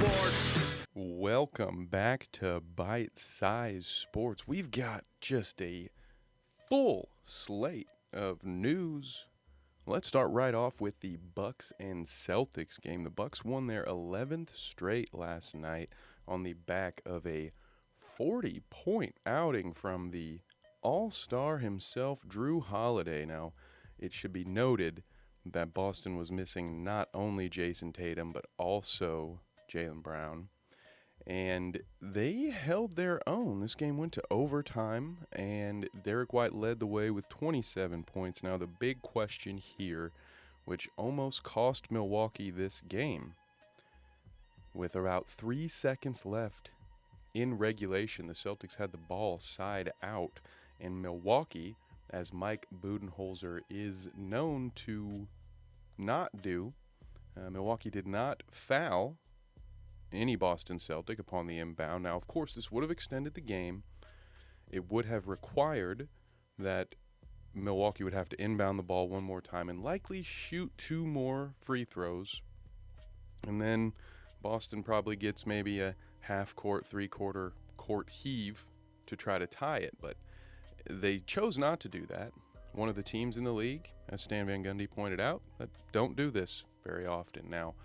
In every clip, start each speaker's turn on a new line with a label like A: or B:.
A: Sports.
B: Welcome back to Bite Size Sports. We've got just a full slate of news. Let's start right off with the Bucks and Celtics game. The Bucks won their 11th straight last night on the back of a 40-point outing from the All-Star himself, Jrue Holiday. Now, it should be noted that Boston was missing not only Jason Tatum, but also Jaylen Brown. And they held their own. This game went to overtime, and Derek White led the way with 27 points. Now, the big question here, which almost cost Milwaukee this game, with about 3 seconds left in regulation, the Celtics had the ball side out, and Milwaukee, as Mike Budenholzer is known to not do, Milwaukee did not foul any Boston Celtic upon the inbound. Now, of course, this would have extended the game. It would have required that Milwaukee would have to inbound the ball one more time and likely shoot 2 more free throws. And then Boston probably gets maybe a half-court, three-quarter court heave to try to tie it. But they chose not to do that. One of the teams in the league, as Stan Van Gundy pointed out, that don't do this very often. Now,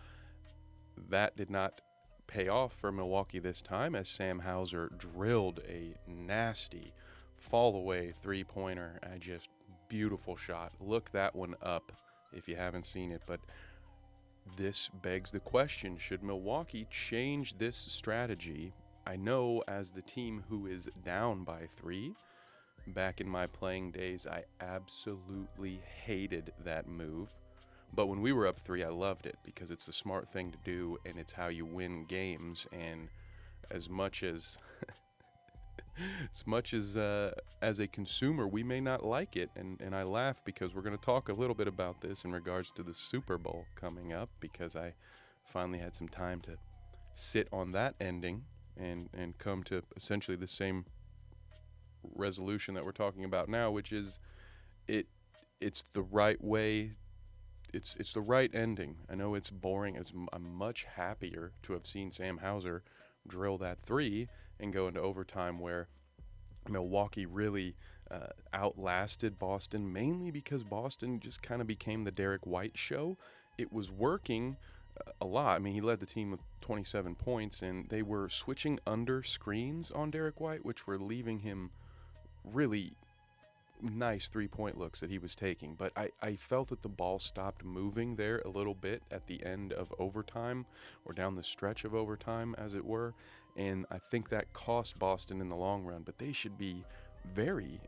B: that did not pay off for Milwaukee this time, as Sam Hauser drilled a nasty fall-away three-pointer. Just beautiful shot. Look that one up if you haven't seen it. But this begs the question, should Milwaukee change this strategy? I know as the team who is down by 3, back in my playing days, I absolutely hated that move. But when we were up 3, I loved it because it's the smart thing to do, and it's how you win games. And as much as as a consumer, we may not like it. And I laugh because we're going to talk a little bit about this in regards to the Super Bowl coming up, because I finally had some time to sit on that ending and come to essentially the same resolution that we're talking about now, which is it's the right way. It's the right ending. I know it's boring. I'm much happier to have seen Sam Hauser drill that 3 and go into overtime, where Milwaukee really outlasted Boston, mainly because Boston just kind of became the Derek White show. It was working a lot. I mean, he led the team with 27 points, and they were switching under screens on Derek White, which were leaving him really nice three-point looks that he was taking. But I felt that the ball stopped moving there a little bit at the end of overtime, or down the stretch of overtime, as it were. And I think that cost Boston in the long run. But they should be very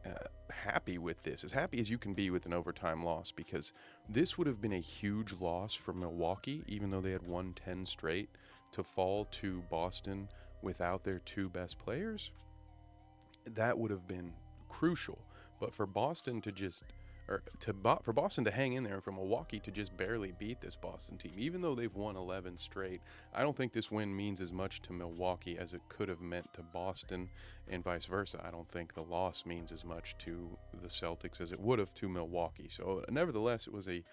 B: happy with this, as happy as you can be with an overtime loss, because this would have been a huge loss for Milwaukee, even though they had won 10 straight, to fall to Boston without their 2 best players. That would have been crucial. But for Boston to for Boston to hang in there, and for Milwaukee to just barely beat this Boston team, even though they've won 11 straight, I don't think this win means as much to Milwaukee as it could have meant to Boston, and vice versa. I don't think the loss means as much to the Celtics as it would have to Milwaukee. So nevertheless, it was a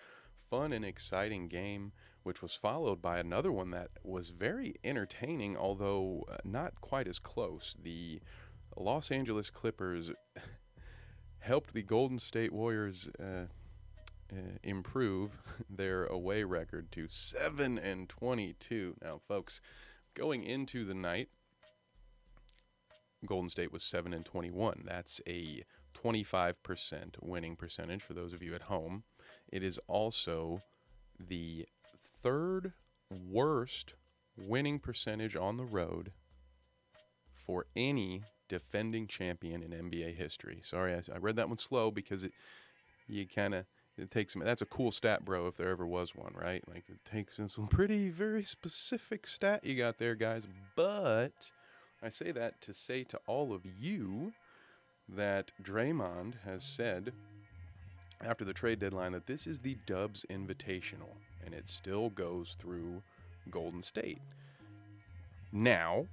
B: fun and exciting game, which was followed by another one that was very entertaining, although not quite as close. The Los Angeles Clippers helped the Golden State Warriors improve their away record to 7-22. Now, folks, going into the night, Golden State was 7-21. That's a 25% winning percentage for those of you at home. It is also the 3rd worst winning percentage on the road for any defending champion in NBA history. Sorry, I read that one slow because it takes some. That's a cool stat, bro, if there ever was one, right? Like, it takes in some pretty, very specific stat you got there, guys. But I say that to say to all of you that Draymond has said after the trade deadline that this is the Dubs Invitational, and it still goes through Golden State. Now,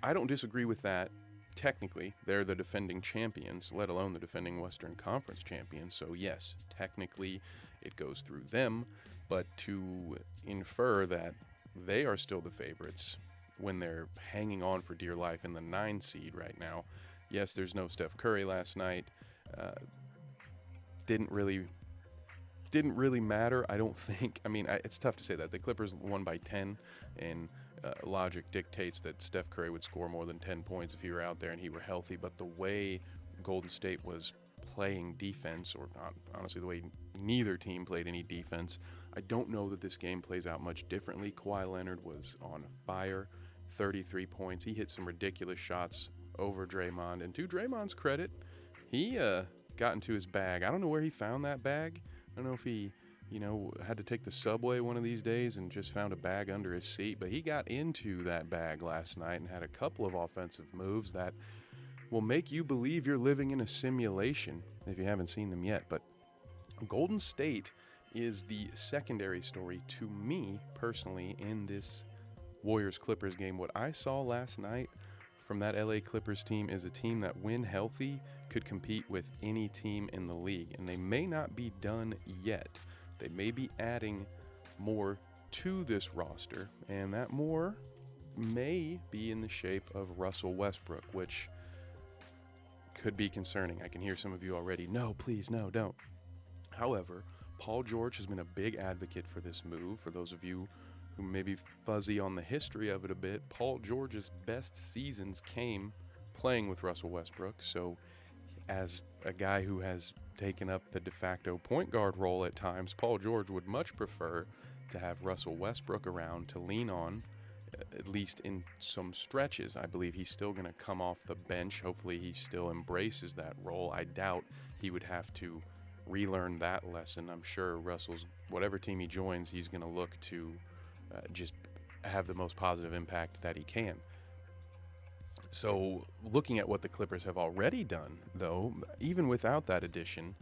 B: I don't disagree with that. Technically, they're the defending champions, let alone the defending Western Conference champions. So yes, technically it goes through them, but to infer that they are still the favorites when they're hanging on for dear life in the 9 seed right now. Yes, there's no Steph Curry last night. Didn't really matter, I don't think. I mean, it's tough to say that. The Clippers won by 10, and logic dictates that Steph Curry would score more than 10 points if he were out there and he were healthy. But the way Golden State was playing defense, or not, honestly, the way neither team played any defense, I don't know that this game plays out much differently. Kawhi Leonard was on fire, 33 points. He hit some ridiculous shots over Draymond. And to Draymond's credit, he got into his bag. I don't know where he found that bag. I don't know if he, had to take the subway one of these days and just found a bag under his seat, but he got into that bag last night and had a couple of offensive moves that will make you believe you're living in a simulation if you haven't seen them yet. But Golden State is the secondary story to me personally in this Warriors-Clippers game. What I saw last night from that LA Clippers team is a team that, when healthy, could compete with any team in the league. And they may not be done yet. They may be adding more to this roster, and that more may be in the shape of Russell Westbrook, which could be concerning. I can hear some of you already, no, please, no, don't. However, Paul George has been a big advocate for this move. For those of you who may be fuzzy on the history of it a bit, Paul George's best seasons came playing with Russell Westbrook. So as a guy who has taken up the de facto point guard role at times, Paul George would much prefer to have Russell Westbrook around to lean on, at least in some stretches. I believe he's still going to come off the bench. Hopefully he still embraces that role. I doubt he would have to relearn that lesson. I'm sure Russell's, whatever team he joins, he's going to look to just have the most positive impact that he can. So looking at what the Clippers have already done, though, even without that addition,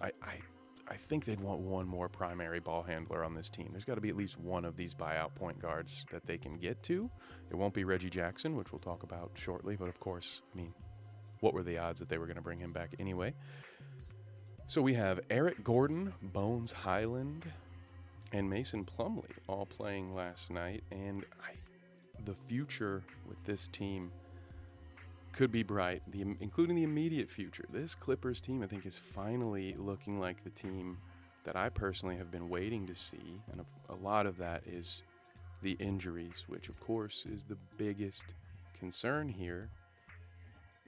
B: I think they'd want one more primary ball handler on this team. There's got to be at least one of these buyout point guards that they can get to. It won't be Reggie Jackson, which we'll talk about shortly, but of course, I mean, what were the odds that they were going to bring him back anyway? So we have Eric Gordon, Bones Highland, and Mason Plumlee all playing last night, and the future with this team could be bright, including the immediate future. This Clippers team, I think, is finally looking like the team that I personally have been waiting to see, and a lot of that is the injuries, which, of course, is the biggest concern here.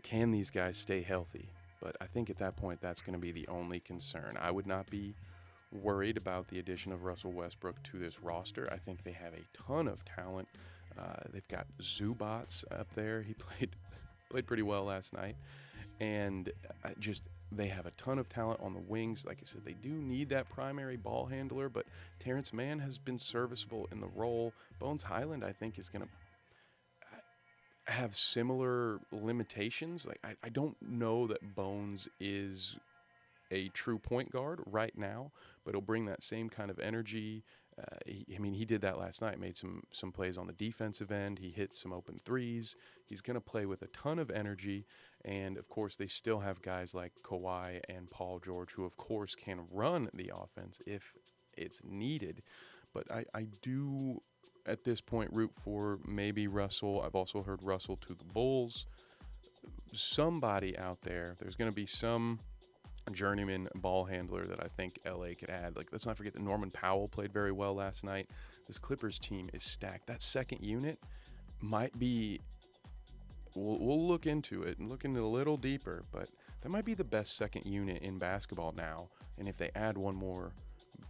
B: Can these guys stay healthy? But I think at that point, that's going to be the only concern. I would not be worried about the addition of Russell Westbrook to this roster. I think they have a ton of talent. They've got Zubats up there. He played pretty well last night. And they have a ton of talent on the wings. Like I said, they do need that primary ball handler, but Terrence Mann has been serviceable in the role. Bones Highland, I think, is going to have similar limitations. Like I don't know that Bones is a true point guard right now, but he'll bring that same kind of energy. He did that last night, made some plays on the defensive end. He hit some open threes. He's going to play with a ton of energy. And, of course, they still have guys like Kawhi and Paul George who, of course, can run the offense if it's needed. But I do, at this point, root for maybe Russell. I've also heard Russell to the Bulls. Somebody out there, there's going to be some journeyman ball handler that I think LA could add. Like, let's not forget that Norman Powell played very well last night. This Clippers team is stacked. That second unit might be, we'll look into it and look into it a little deeper, but that might be the best second unit in basketball now. And if they add one more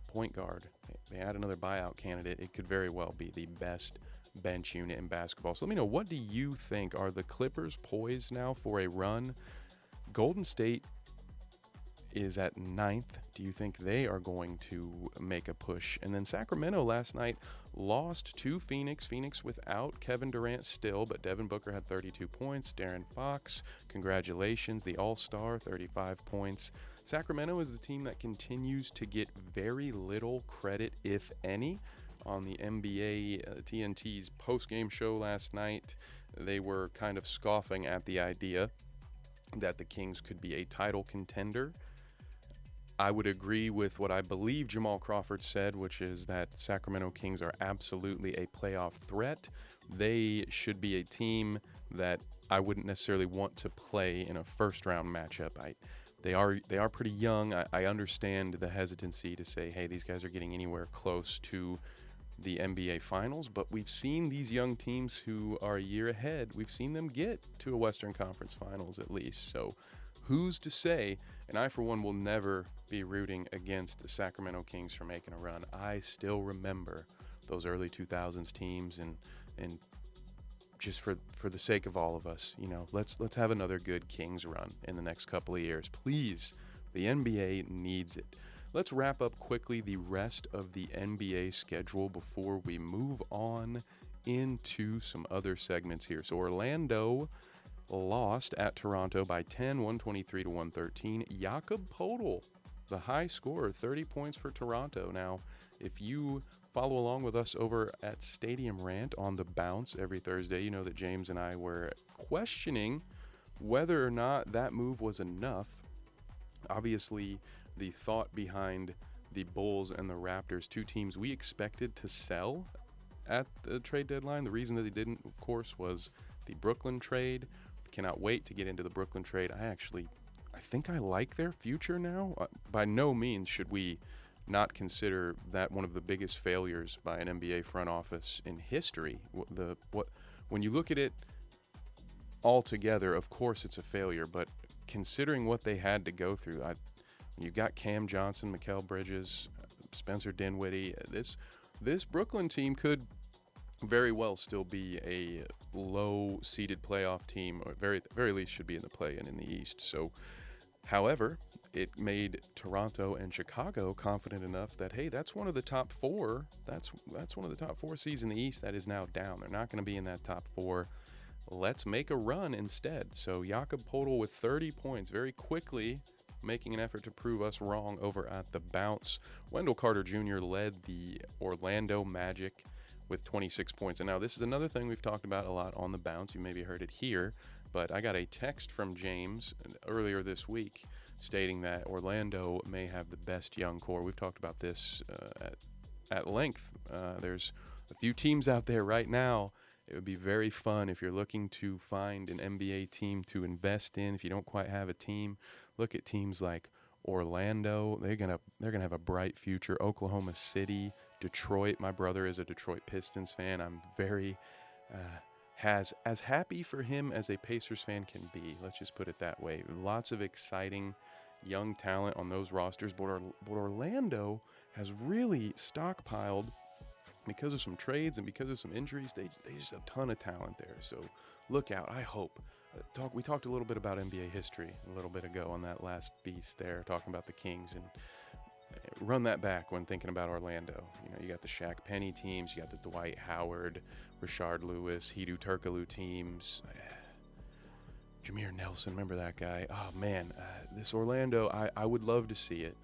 B: point guard, they add another buyout candidate, it could very well be the best bench unit in basketball. So let me know, what do you think? Are the Clippers poised now for a run? Golden State is at 9th. Do you think they are going to make a push? And then Sacramento last night lost to Phoenix. Phoenix without Kevin Durant still, but Devin Booker had 32 points. Darren Fox, congratulations, the All-Star, 35 points. Sacramento is the team that continues to get very little credit, if any. On the NBA TNT's post-game show last night, they were kind of scoffing at the idea that the Kings could be a title contender. I would agree with what I believe Jamal Crawford said, which is that Sacramento Kings are absolutely a playoff threat. They should be a team that I wouldn't necessarily want to play in a first-round matchup. They are pretty young. I understand the hesitancy to say, hey, these guys are getting anywhere close to the NBA Finals, but we've seen these young teams who are a year ahead, we've seen them get to a Western Conference Finals at least. So who's to say? And I, for one, will never be rooting against the Sacramento Kings for making a run. I still remember those early 2000s teams, and just for the sake of all of us, let's have another good Kings run in the next couple of years. Please, the NBA needs it. Let's wrap up quickly the rest of the NBA schedule before we move on into some other segments here. So Orlando lost at Toronto by 10, 123-113. Jakob Poeltl, the high scorer, 30 points for Toronto. Now, if you follow along with us over at Stadium Rant on The Bounce every Thursday, you know that James and I were questioning whether or not that move was enough. Obviously, the thought behind the Bulls and the Raptors, two teams we expected to sell at the trade deadline. The reason that they didn't, of course, was the Brooklyn trade. Cannot wait to get into the Brooklyn trade. I think I like their future now. By no means should we not consider that one of the biggest failures by an NBA front office in history. When you look at it all together, of course it's a failure, but considering what they had to go through, you got Cam Johnson, Mikal Bridges, Spencer Dinwiddie. This Brooklyn team could very well still be a low-seeded playoff team, or very least should be in the play-in in the East. So, however, it made Toronto and Chicago confident enough that, hey, that's one of the top four. That's one of the top four seeds in the East that is now down. They're not going to be in that top four. Let's make a run instead. So Jakob Poeltl with 30 points very quickly, making an effort to prove us wrong over at the Bounce. Wendell Carter Jr. led the Orlando Magic with 26 points. And now this is another thing we've talked about a lot on the Bounce. You maybe heard it here, but I got a text from James earlier this week stating that Orlando may have the best young core. We've talked about this at length. There's a few teams out there right now. It would be very fun if you're looking to find an NBA team to invest in. If you don't quite have a team, look at teams like Orlando. They're gonna have a bright future. Oklahoma City, Detroit. My brother is a Detroit Pistons fan. I'm very as happy for him as a Pacers fan can be. Let's just put it that way. Lots of exciting young talent on those rosters, but Orlando has really stockpiled, because of some trades and because of some injuries. They just have a ton of talent there. So look out. I hope. We talked a little bit about NBA history a little bit ago on that last beast there, talking about the Kings, and run that back when thinking about Orlando. You got the Shaq Penny teams, you got the Dwight Howard, Rashard Lewis, Hedo Turkoglu teams, Jameer Nelson, remember that guy? Oh man, this Orlando, I would love to see it.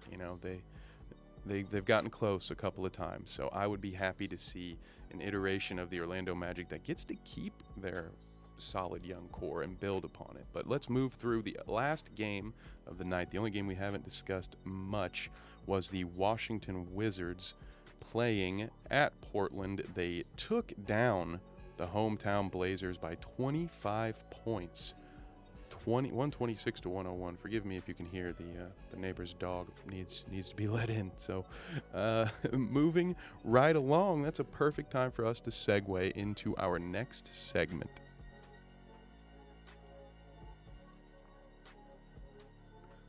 B: They've gotten close a couple of times, so I would be happy to see an iteration of the Orlando Magic that gets to keep their solid young core and build upon it. But let's move through the last game of the night. The only game we haven't discussed much was the Washington Wizards playing at Portland. They took down the hometown Blazers by 25 points. 126 to 101. Forgive me if you can hear the neighbor's dog needs to be let in. So moving right along, that's a perfect time for us to segue into our next segment.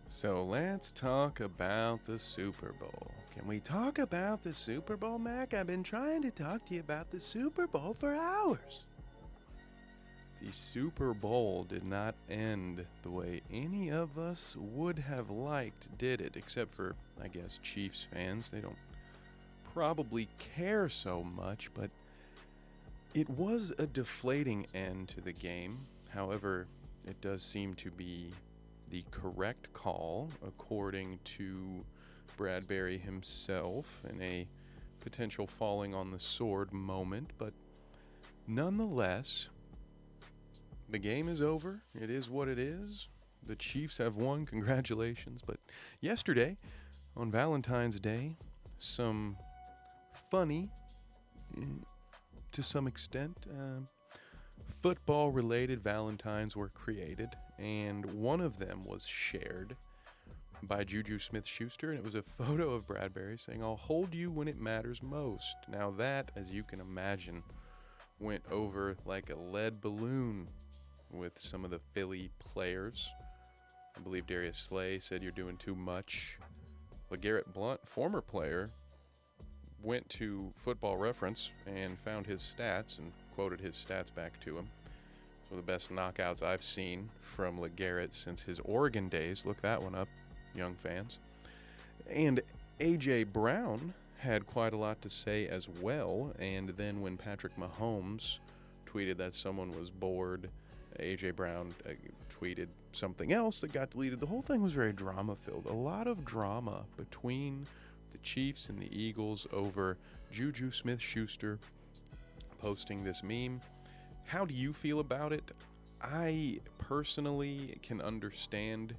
B: So let's talk about the Super Bowl. Can we talk about the Super Bowl, Mac? I've been trying to talk to you about the Super Bowl for hours. The Super Bowl did not end the way any of us would have liked, did it? Except for, I guess, Chiefs fans. They don't probably care so much, but it was a deflating end to the game. However, it does seem to be the correct call, according to Bradbury himself, in a potential falling on the sword moment. But nonetheless, the game is over. It is what it is. The Chiefs have won. Congratulations. But yesterday, On Valentine's Day, some funny, to some extent, football-related Valentines were created, and one of them was shared by JuJu Smith-Schuster, and it was a photo of Bradbury saying, "I'll hold you when it matters most." Now that, as you can imagine, went over like a lead balloon with some of the Philly players. I believe Darius Slay said, "You're doing too much." LeGarrette Blount, former player, went to Football Reference and found his stats and quoted his stats back to him. So the best knockouts I've seen from LeGarrette since his Oregon days. Look that one up, young fans. And A.J. Brown had quite a lot to say as well. And then when Patrick Mahomes tweeted that someone was bored, A.J. Brown tweeted something else that got deleted. The whole thing was very drama-filled. A lot of drama between the Chiefs and the Eagles over JuJu Smith-Schuster posting this meme. How do you feel about it? I personally can understand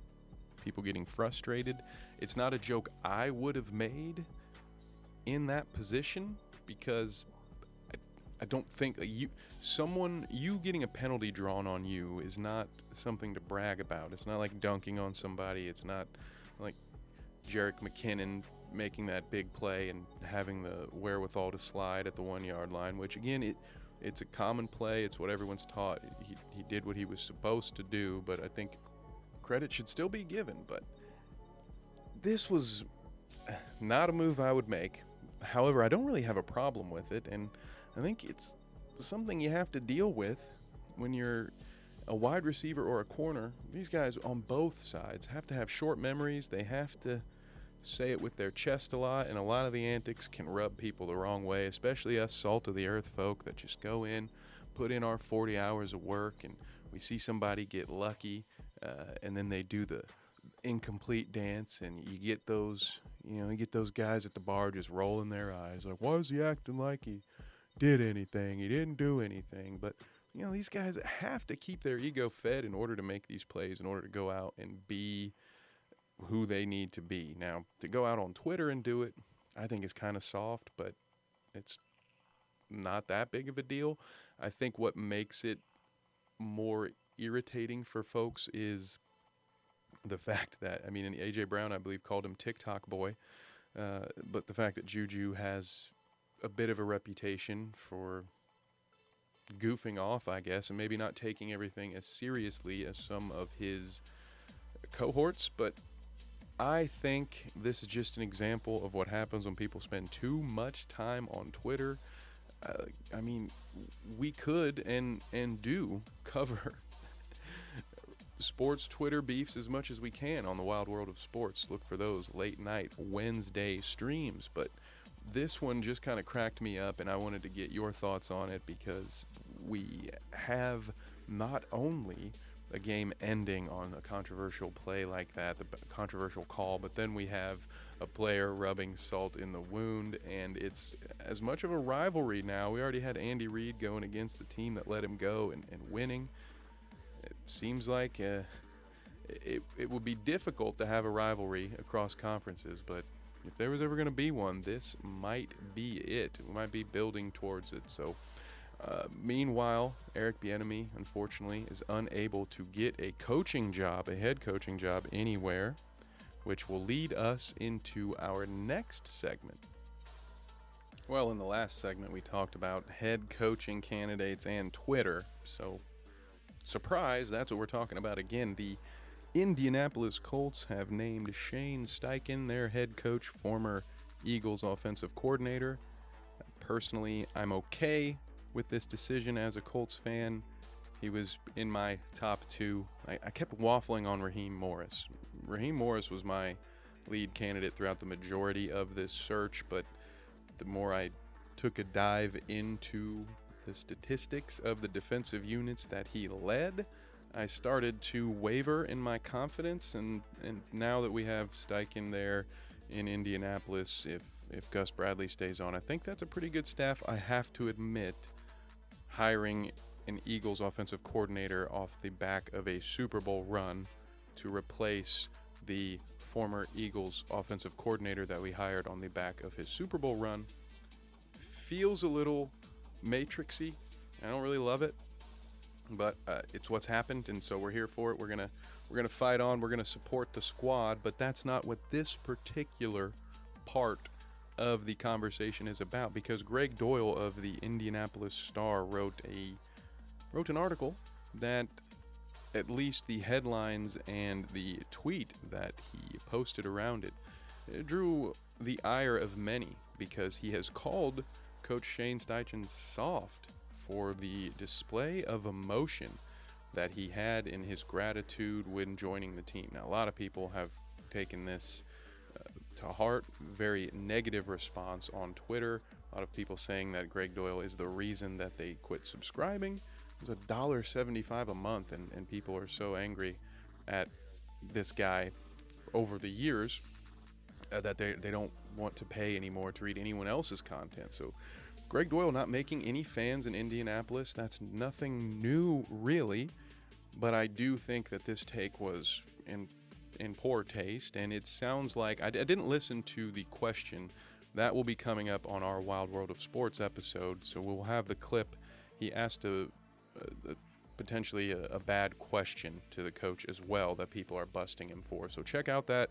B: people getting frustrated. It's not a joke I would have made in that position, because I don't think you getting a penalty drawn on you is not something to brag about. It's not like dunking on somebody. It's not like Jerick McKinnon making that big play and having the wherewithal to slide at the 1 yard line, which again, it's a common play. It's what everyone's taught. He did what he was supposed to do, but I think credit should still be given. But this was not a move I would make. However, I don't really have a problem with it, and I think it's something you have to deal with when you're a wide receiver or a corner. These guys on both sides have to have short memories. They have to say it with their chest a lot, and a lot of the antics can rub people the wrong way, especially us salt-of-the-earth folk that just go in, put in our 40 hours of work, and we see somebody get lucky, and then they do the incomplete dance, and you get those guys at the bar just rolling their eyes like, why is he acting like he did anything? He didn't do anything. But these guys have to keep their ego fed in order to make these plays, in order to go out and be who they need to be. Now, to go out on Twitter and do it, I think is kind of soft, but it's not that big of a deal. I think what makes it more irritating for folks is the fact that, and A.J. Brown, I believe, called him TikTok boy, but the fact that JuJu has a bit of a reputation for goofing off, I guess, and maybe not taking everything as seriously as some of his cohorts, but I think this is just an example of what happens when people spend too much time on Twitter. We could and do cover sports Twitter beefs as much as we can on the Wild World of Sports. Look for those late night Wednesday streams, but this one just kind of cracked me up, and I wanted to get your thoughts on it, because we have not only a game ending on a controversial play like that, the controversial call, but then we have a player rubbing salt in the wound, and it's as much of a rivalry now. We already had Andy Reid going against the team that let him go and winning. It seems like it would be difficult to have a rivalry across conferences, but if there was ever going to be one, this might be it. We might be building towards it. So meanwhile, Eric Bieniemy, unfortunately, is unable to get a head coaching job anywhere, which will lead us into our next segment. Well, in the last segment, we talked about head coaching candidates and Twitter. So, surprise, that's what we're talking about again. The Indianapolis Colts have named Shane Steichen their head coach, former Eagles offensive coordinator. Personally, I'm okay with this decision as a Colts fan. He was in my top two. I kept waffling on Raheem Morris. Raheem Morris was my lead candidate throughout the majority of this search, but the more I took a dive into the statistics of the defensive units that he led, I started to waver in my confidence, and now that we have Steichen there in Indianapolis, if Gus Bradley stays on, I think that's a pretty good staff. I have to admit, hiring an Eagles offensive coordinator off the back of a Super Bowl run to replace the former Eagles offensive coordinator that we hired on the back of his Super Bowl run. Feels a little matrixy. I don't really love it, but it's what's happened, and so we're here for it. We're gonna fight on. We're gonna support the squad, but that's not what this particular part of the conversation is about, because Greg Doyle of the Indianapolis Star wrote an article that, at least the headlines and the tweet that he posted around it drew the ire of many, because he has called Coach Shane Steichen soft for the display of emotion that he had in his gratitude when joining the team. Now, a lot of people have taken this to heart. Very negative response on Twitter. A lot of people saying that Greg Doyle is the reason that they quit subscribing. It's $1.75 a month, and people are so angry at this guy over the years that they don't want to pay anymore to read anyone else's content. So Greg Doyle not making any fans in Indianapolis, that's nothing new really, but I do think that this take was in poor taste, and it sounds like I didn't listen to the question. That will be coming up on our Wild World of Sports episode, so we'll have the clip. He asked potentially a bad question to the coach as well that people are busting him for. So check out that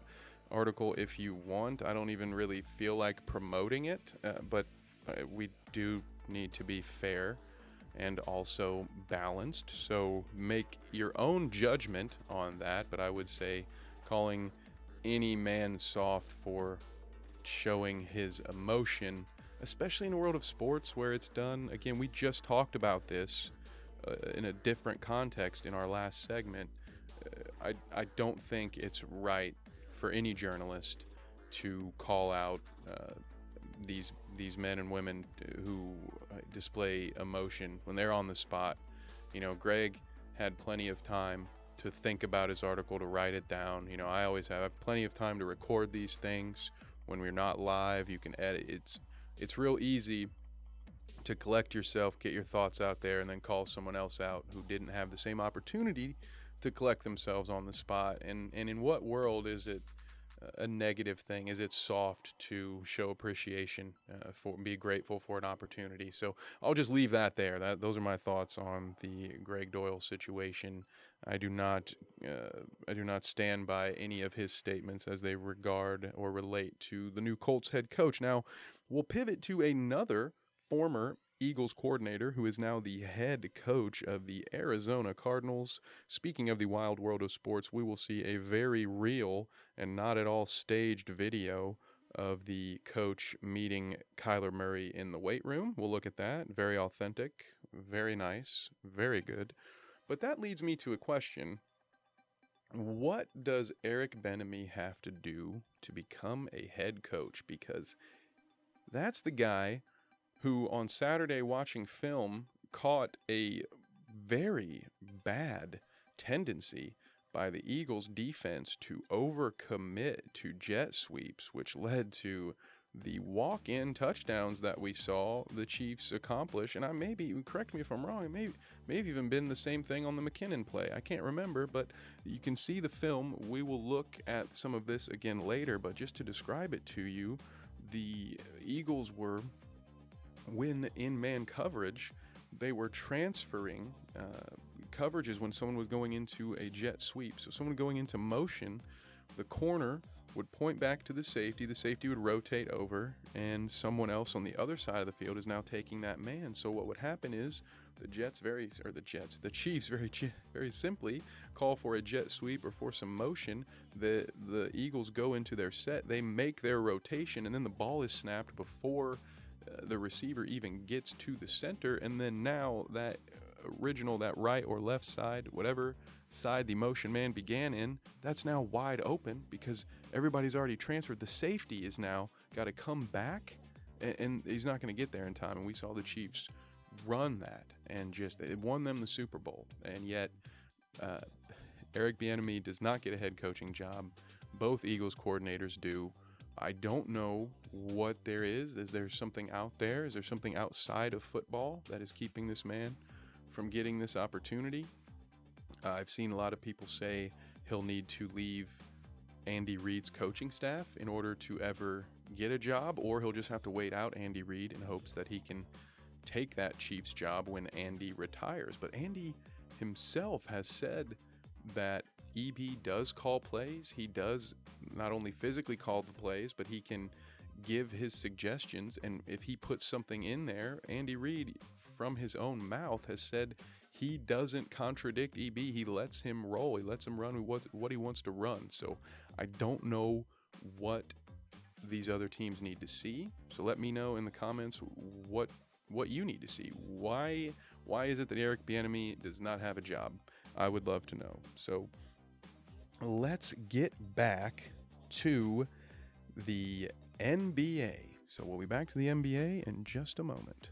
B: article if you want. I don't even really feel like promoting it, but we do need to be fair and also balanced. So make your own judgment on that, but I would say calling any man soft for showing his emotion, especially in the world of sports where it's done. Again, we just talked about this in a different context in our last segment. I don't think it's right for any journalist to call out these men and women who display emotion when they're on the spot. You know, Greg had plenty of time to think about his article, to write it down. You know, I always have plenty of time to record these things. When we're not live, you can edit. It's real easy to collect yourself, get your thoughts out there, and then call someone else out who didn't have the same opportunity to collect themselves on the spot. And in what world is it a negative thing? Is it soft to show appreciation, for be grateful for an opportunity? So I'll just leave that there. Those are my thoughts on the Greg Doyle situation. I do not stand by any of his statements as they regard or relate to the new Colts head coach. Now we'll pivot to another former Eagles coordinator who is now the head coach of the Arizona Cardinals. Speaking of the wild world of sports, we will see a very real and not at all staged video of the coach meeting Kyler Murray in the weight room. We'll look at that. Very authentic, very nice, very good. But that leads me to a question. What does Eric Bieniemy have to do to become a head coach? Because that's the guy who on Saturday watching film caught a very bad tendency by the Eagles defense to overcommit to jet sweeps, which led to the walk-in touchdowns that we saw the Chiefs accomplish. And correct me if I'm wrong, it may have even been the same thing on the McKinnon play. I can't remember, but you can see the film. We will look at some of this again later, but just to describe it to you, the Eagles were, when in man coverage, they were transferring coverages when someone was going into a jet sweep. So someone going into motion, the corner would point back to the safety would rotate over, and someone else on the other side of the field is now taking that man. So what would happen is the Chiefs very simply call for a jet sweep or for some motion. The Eagles go into their set, they make their rotation, and then the ball is snapped before the receiver even gets to the center, and then now that right or left side, whatever side the motion man began in, that's now wide open because everybody's already transferred. The safety is now got to come back, and he's not going to get there in time. And we saw the Chiefs run that, and it won them the Super Bowl. And yet Eric Bieniemy does not get a head coaching job. Both Eagles coordinators do. I don't know what there is. Is there something out there? Is there something outside of football that is keeping this man from getting this opportunity? I've seen a lot of people say he'll need to leave Andy Reid's coaching staff in order to ever get a job, or he'll just have to wait out Andy Reid in hopes that he can take that Chiefs job when Andy retires. But Andy himself has said that EB does call plays. He does not only physically call the plays, but he can give his suggestions. And if he puts something in there, Andy Reid, from his own mouth, has said he doesn't contradict EB. He lets him roll. He lets him run what he wants to run. So I don't know what these other teams need to see. So let me know in the comments what you need to see. Why is it that Eric Bieniemy does not have a job? I would love to know. So let's get back to the NBA. So we'll be back to the NBA in just a moment.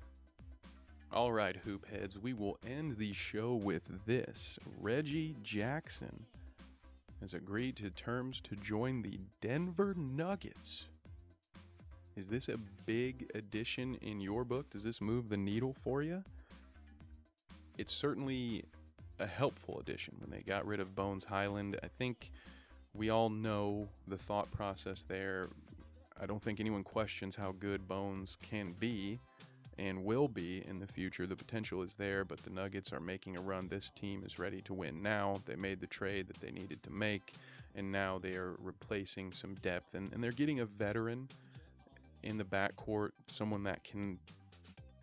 B: All right, hoop heads, we will end the show with this. Reggie Jackson has agreed to terms to join the Denver Nuggets. Is this a big addition in your book? Does this move the needle for you? It's certainly a helpful addition when they got rid of Bones Highland. I think we all know the thought process there. I don't think anyone questions how good Bones can be and will be in the future. The potential is there, but the Nuggets are making a run. This team is ready to win now. They made the trade that they needed to make, and now they are replacing some depth, and they're getting a veteran in the backcourt, someone that can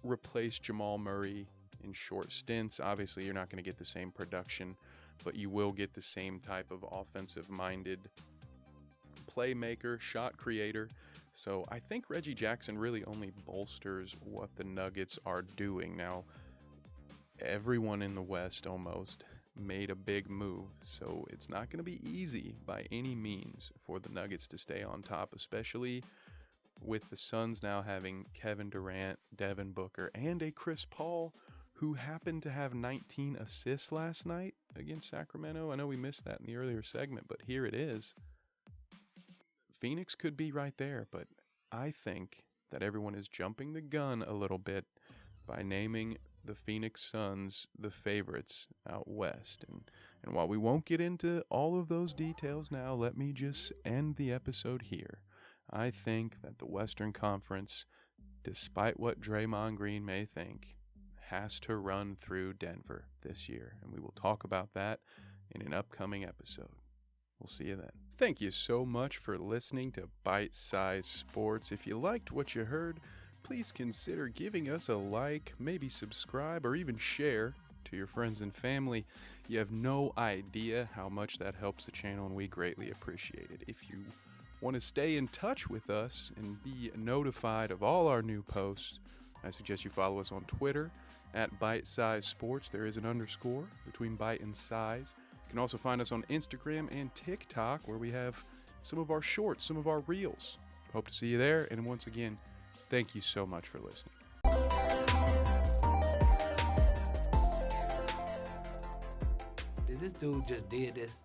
B: replace Jamal Murray in short stints. Obviously, you're not going to get the same production, but you will get the same type of offensive-minded playmaker, shot creator. So I think Reggie Jackson really only bolsters what the Nuggets are doing. Now, everyone in the West almost made a big move, so it's not going to be easy by any means for the Nuggets to stay on top, especially with the Suns now having Kevin Durant, Devin Booker, and a Chris Paul who happened to have 19 assists last night against Sacramento. I know we missed that in the earlier segment, but here it is. Phoenix could be right there, but I think that everyone is jumping the gun a little bit by naming the Phoenix Suns the favorites out west. And while we won't get into all of those details now, let me just end the episode here. I think that the Western Conference, despite what Draymond Green may think, has to run through Denver this year, and we will talk about that in an upcoming episode. We'll see you then. Thank you so much for listening to Bite Size Sports. If you liked what you heard, please consider giving us a like, maybe subscribe, or even share to your friends and family. You have no idea how much that helps the channel, and we greatly appreciate it. If you want to stay in touch with us and be notified of all our new posts, I suggest you follow us on Twitter at Bite Size Sports. There is an underscore between bite and size. You can also find us on Instagram and TikTok, where we have some of our shorts, some of our reels. Hope to see you there. And once again, thank you so much for listening.
A: This dude just did this